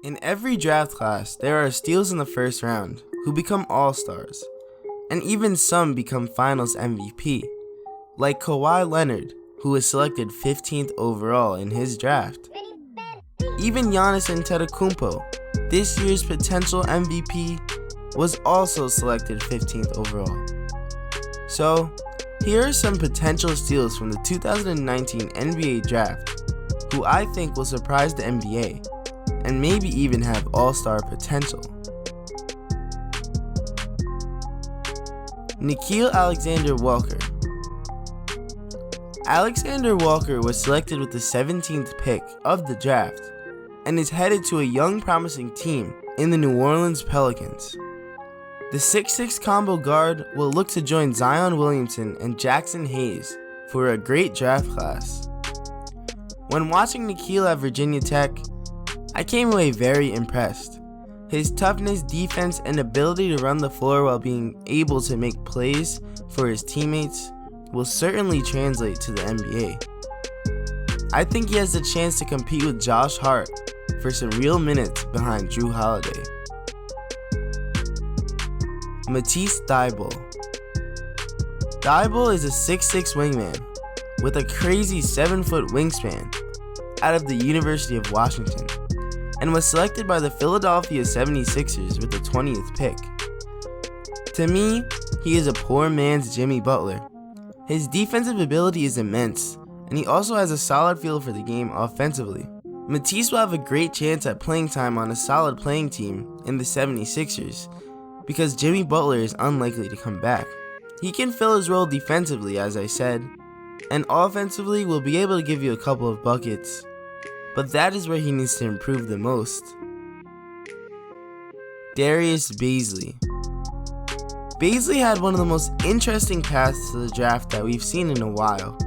In every draft class, there are steals in the first round who become all-stars, and even some become finals MVP, like Kawhi Leonard, who was selected 15th overall in his draft. Even Giannis Antetokounmpo, this year's potential MVP, was also selected 15th overall. So, here are some potential steals from the 2019 NBA draft who I think will surprise the NBA and maybe even have all-star potential. Nickeil Alexander-Walker. Alexander Walker was selected with the 17th pick of the draft and is headed to a young promising team in the New Orleans Pelicans. The 6'6" combo guard will look to join Zion Williamson and Jackson Hayes for a great draft class. When watching Nickeil at Virginia Tech, I came away very impressed. His toughness, defense, and ability to run the floor while being able to make plays for his teammates will certainly translate to the NBA. I think he has the chance to compete with Josh Hart for some real minutes behind Jrue Holiday. Matisse Thybulle. Thybulle is a 6'6" wingman with a crazy 7-foot wingspan out of the University of Washington and was selected by the Philadelphia 76ers with the 20th pick. To me, he is a poor man's Jimmy Butler. His defensive ability is immense, and he also has a solid feel for the game offensively. Matisse will have a great chance at playing time on a solid playing team in the 76ers because Jimmy Butler is unlikely to come back. He can fill his role defensively, as I said, and offensively will be able to give you a couple of buckets, but that is where he needs to improve the most. Darrius Beasley. Beasley had one of the most interesting paths to the draft that we've seen in a while.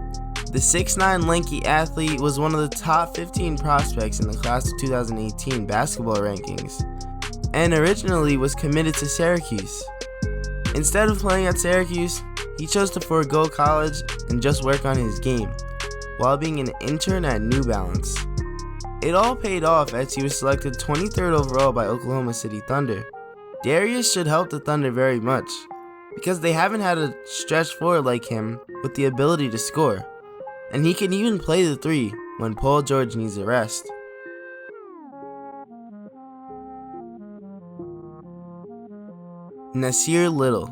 The 6'9" lanky athlete was one of the top 15 prospects in the class of 2018 basketball rankings, and originally was committed to Syracuse. Instead of playing at Syracuse, he chose to forego college and just work on his game, while being an intern at New Balance. It all paid off as he was selected 23rd overall by Oklahoma City Thunder. Darrius should help the Thunder very much, because they haven't had a stretch forward like him with the ability to score, and he can even play the 3 when Paul George needs a rest. Naseer Little.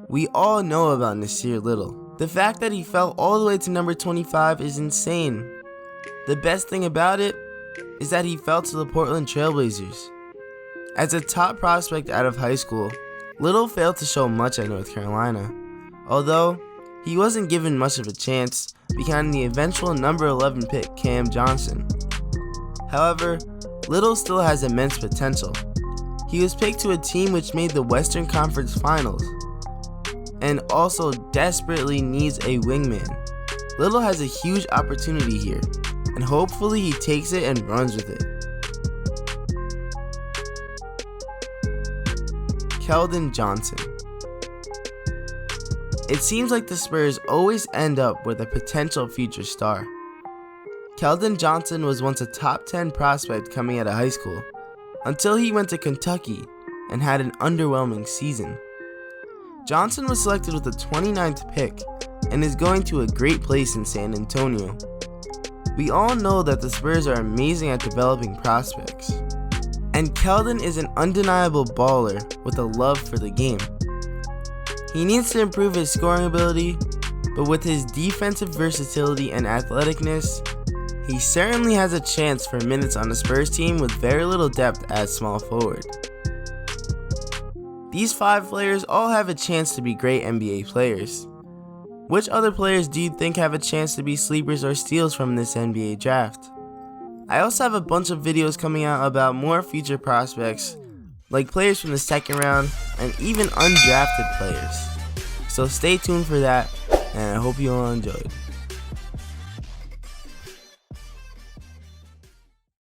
We all know about Naseer Little. The fact that he fell all the way to number 25 is insane. The best thing about it is that he fell to the Portland Trailblazers. As a top prospect out of high school, Little failed to show much at North Carolina, although he wasn't given much of a chance behind the eventual number 11 pick Cam Johnson. However, Little still has immense potential. He was picked to a team which made the Western Conference Finals and also desperately needs a wingman. Little has a huge opportunity here, and hopefully he takes it and runs with it. Sheldon Johnson. It seems like the Spurs always end up with a potential future star. Sheldon Johnson was once a top 10 prospect coming out of high school, until he went to Kentucky and had an underwhelming season. Johnson was selected with the 29th pick and is going to a great place in San Antonio. We all know that the Spurs are amazing at developing prospects, and Sheldon is an undeniable baller with a love for the game. He needs to improve his scoring ability, but with his defensive versatility and athleticness, he certainly has a chance for minutes on the Spurs team with very little depth at small forward. These 5 players all have a chance to be great NBA players. Which other players do you think have a chance to be sleepers or steals from this NBA draft? I also have a bunch of videos coming out about more future prospects, like players from the second round and even undrafted players. So stay tuned for that, and I hope you all enjoyed.